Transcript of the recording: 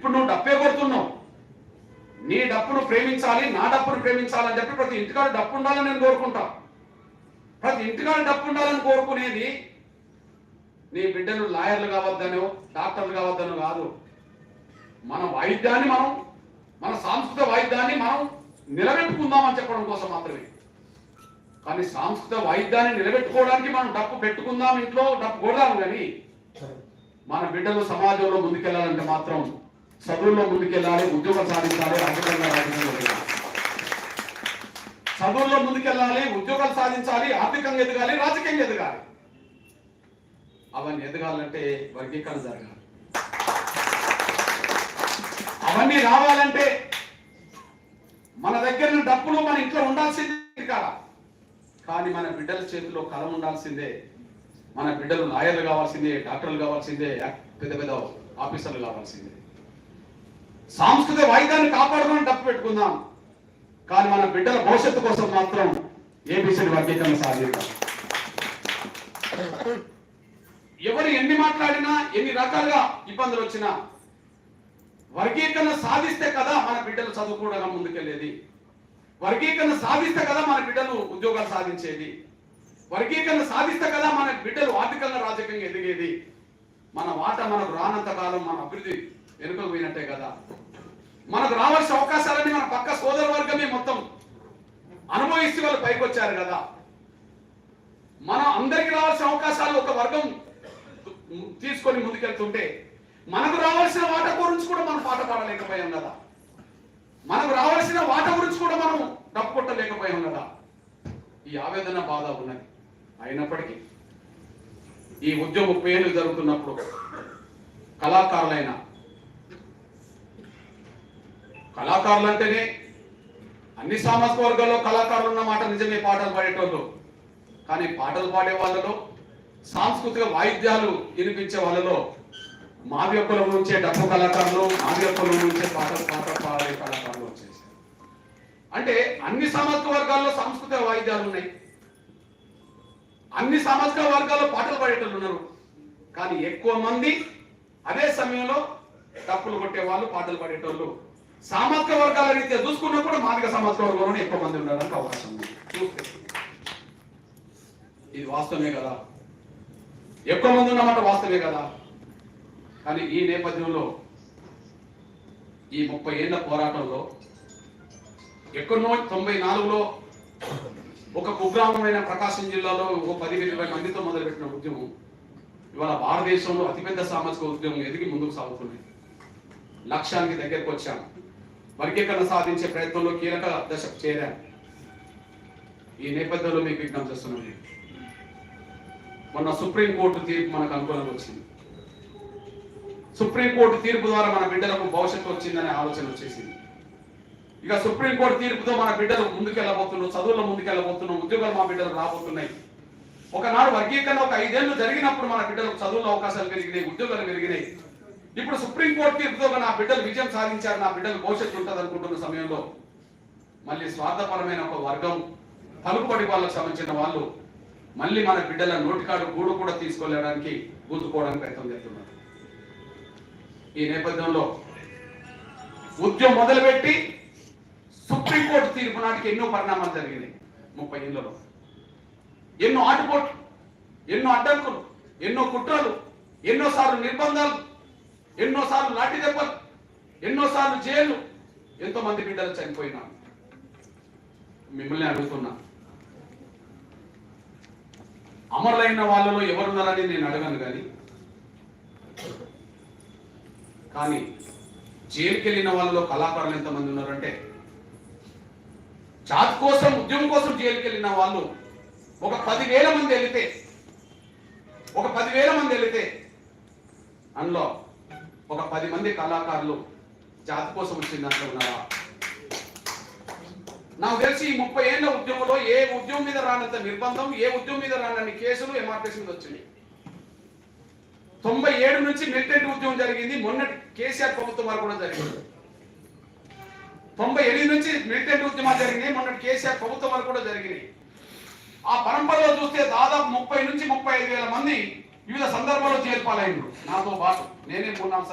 ఇప్పుడు నువ్వు డప్పే కొడుతున్నావు. నీ డప్పును ప్రేమించాలి, నా డప్పును ప్రేమించాలని చెప్పి ప్రతి ఇంటికాడ డప్పు ఉండాలని నేను కోరుకుంటా. ప్రతి ఇంటికాడ డప్పు ఉండాలని కోరుకునేది నీ బిడ్డలు లాయర్లు కావద్దనో డాక్టర్లు కావద్దనో కాదు. మన వాయిద్యాన్ని మన సాంస్కృతిక వాయిద్యాన్ని మనం నిలబెట్టుకుందామని చెప్పడం కోసం మాత్రమే. కానీ సాంస్కృతిక వాయిద్యాన్ని నిలబెట్టుకోవడానికి మనం డప్పు పెట్టుకుందాం, ఇంట్లో డప్పు కొడదాము. కానీ మన బిడ్డలు సమాజంలో ముందుకెళ్లాలంటే మాత్రం చదువుల్లో ముందుకెళ్ళాలి, ఉద్యోగం సాధించాలి, రాజకీయంగా రాజకీయంగా చదువుల్లో ముందుకెళ్ళాలి, ఉద్యోగాలు సాధించాలి, ఆర్థికంగా ఎదగాలి, రాజకీయంగా ఎదగాలి. అవన్నీ ఎదగాలంటే వర్గీకరణ జరగాలి. అవన్నీ రావాలంటే మన దగ్గర డబ్బులు మన ఇంట్లో ఉండాల్సిందే కాదా? కానీ మన బిడ్డల చేతిలో కలం ఉండాల్సిందే. మన బిడ్డలు లాయర్లు కావాల్సిందే, డాక్టర్లు కావాల్సిందే, పెద్ద పెద్ద ఆఫీసర్లు కావాల్సిందే. సాంస్కృతిక వాయిద్యాన్ని కాపాడుకొని డబ్బు పెట్టుకుందాం. కానీ మన బిడ్డల భవిష్యత్తు కోసం మాత్రం ఏబిసిడి వర్గీకరణ సాధిద్దాం. ఎవరు ఎన్ని మాట్లాడినా, ఎన్ని రకాలుగా ఇబ్బందులు వచ్చినా వర్గీకరణ సాధిస్తే కదా మన బిడ్డలు చదువుకోవడం ముందుకెళ్ళేది. వర్గీకరణ సాధిస్తే కదా మన బిడ్డలు ఉద్యోగాలు సాధించేది. వర్గీకరణ సాధిస్తే కదా మన బిడ్డలు ఆర్థికంగా రాజకీయంగా ఎదిగేది. మన వాట మనకు రానంత కాలం మన అభివృద్ధి వెనుకకు పోయినట్టే కదా. మనకు రావాల్సిన అవకాశాలన్నీ మన పక్క సోదర వర్గమే మొత్తం అనుభవిస్తూ వాళ్ళు పైకి వచ్చారు కదా. మన అందరికి రావాల్సిన అవకాశాలు ఒక వర్గం తీసుకొని ముందుకెళ్తుంటే మనకు రావాల్సిన వాట గురించి కూడా మనం పాట పాడలేకపోయాం కదా. మనకు రావాల్సిన వాట గురించి కూడా మనం డప్పు కొట్టలేకపోయాం కదా. ఈ ఆవేదన బాధ ఉన్నది. అయినప్పటికీ ఈ ఉద్యమం 30 ఏళ్ళు జరుగుతున్నప్పుడు కళాకారులు అంటేనే అన్ని సామాజిక వర్గాల్లో కళాకారులు ఉన్న మాట నిజమే, పాటలు పాడేటోళ్ళు. కానీ పాటలు పాడే వాళ్ళలో, సాంస్కృతిక వాయిద్యాలు వినిపించే వాళ్ళలో మాది ఒక్కల నుంచే డప్పు కళాకారులు, మాది ఒక్కల నుంచే పాటలు పాడే కళాకారులు వచ్చేసారు. అంటే అన్ని సామాజిక వర్గాల్లో సాంస్కృతిక వాయిద్యాలు ఉన్నాయి, అన్ని సామాజిక వర్గాల్లో పాటలు పాడేటోళ్ళు ఉన్నారు. కానీ ఎక్కువ మంది అదే సమయంలో డప్పులు కొట్టేవాళ్ళు, పాటలు పాడేటోళ్ళు సామాజిక వర్గాల రీత్యా చూసుకున్నా కూడా మాదిక సామాజిక వర్గంలోనే ఎక్కువ మంది ఉండడానికి అవకాశం ఉంది. ఇది వాస్తవమే కదా, ఎక్కువ మంది ఉన్నమాట వాస్తవమే కదా. కానీ ఈ నేపథ్యంలో ఈ 30 ఏళ్ల పోరాటంలో ఎక్కడో 94లో ఒక కుగ్రామమైన ప్రకాశం జిల్లాలో ఒక 10-20 మందితో మొదలుపెట్టిన ఉద్యమం ఇవాళ భారతదేశంలో అతిపెద్ద సామాజిక ఉద్యమం ఎదిగి ముందుకు సాగుతుంది. లక్ష్యానికి దగ్గరకు వచ్చాం. వర్గీకరణ సాధించే ప్రయత్నంలో కీలక దశకు చేరాం. ఈ నేపథ్యంలో మీకు విజ్ఞప్తి చేస్తున్నాను. మొన్న సుప్రీంకోర్టు తీర్పు మనకు అనుకూలంగా వచ్చింది. సుప్రీంకోర్టు తీర్పు ద్వారా మన బిడ్డలకు భవిష్యత్తు వచ్చిందనే ఆలోచన వచ్చేసింది. ఇక సుప్రీంకోర్టు తీర్పుతో మన బిడ్డలు ముందుకెళ్ళబోతున్నాం, చదువుల్లో ముందుకెళ్ళబోతున్నాం, ఉద్యోగాలు మా బిడ్డలు రాబోతున్నాయి. ఒకనాడు వర్గీకరణ ఒక 5 ఏళ్ళు జరిగినప్పుడు మన బిడ్డలకు చదువుల అవకాశాలు పెరిగినాయి, ఉద్యోగాలు పెరిగినాయి. ఇప్పుడు సుప్రీంకోర్టు తీర్పుతో నా బిడ్డలు విజయం సాధించారు, నా బిడ్డలు భవిష్యత్తు ఉంటుంది అనుకుంటున్న సమయంలో మళ్ళీ స్వార్థపరమైన ఒక వర్గం, పలుకుబడి వాళ్ళకు సంబంధించిన వాళ్ళు మళ్ళీ మన బిడ్డల నోటికాడు గూడు కూడా తీసుకోలేడానికి గుంజుకోవడానికి ప్రయత్నం చేస్తున్నారు. ఈ నేపథ్యంలో ఉద్యమం మొదలుపెట్టి సుప్రీంకోర్టు తీర్పు నాటికి ఎన్నో పరిణామాలు జరిగినాయి. 30 ఏళ్లలో ఎన్నో ఆటుపోట్లు, ఎన్నో అడ్డంకులు, ఎన్నో కుట్రలు, ఎన్నోసార్లు నిర్బంధాలు, ఎన్నోసార్లు లాఠీ దెబ్బలు, ఎన్నోసార్లు జైలు, ఎంతో మంది బిడ్డలు చనిపోయినారు. మిమ్మల్ని అడుగుతున్నా, అమరులైన వాళ్ళలో ఎవరున్నారని నేను అడగను, కానీ జైలుకి వెళ్ళిన వాళ్ళలో కళాకారులు ఎంతమంది ఉన్నారంటే జాతి కోసం, ఉద్యమం కోసం జైలుకి వెళ్ళిన వాళ్ళు ఒక 10,000 మంది వెళితే అందులో ఒక 10 మంది కళాకారులు జాతి కోసం వచ్చిన దాంట్లో ఉన్నారా? నాకు తెలిసి ఈ 30 ఏళ్ల ఉద్యమంలో ఏ ఉద్యమం మీద రానంత నిర్బంధం, ఏ ఉద్యమం మీద రానన్ని కేసులు ఎంఆర్పీఎస్ మీద వచ్చినాయి. 97 నుంచి మిలిటెంట్ ఉద్యమం జరిగింది, మొన్న కేసీఆర్ ప్రభుత్వం వారు కూడా జరిగింది. 98 నుంచి మిలిటెంట్ ఉద్యమాలు జరిగినాయి, మొన్న కేసీఆర్ ప్రభుత్వం వారు కూడా జరిగినాయి. ఆ పరంపరలో చూస్తే దాదాపు 30 నుంచి 35 వేల మంది వివిధ సందర్భాల్లో జైలు పాలైనరు. నాతో పాటు నేనే 3-4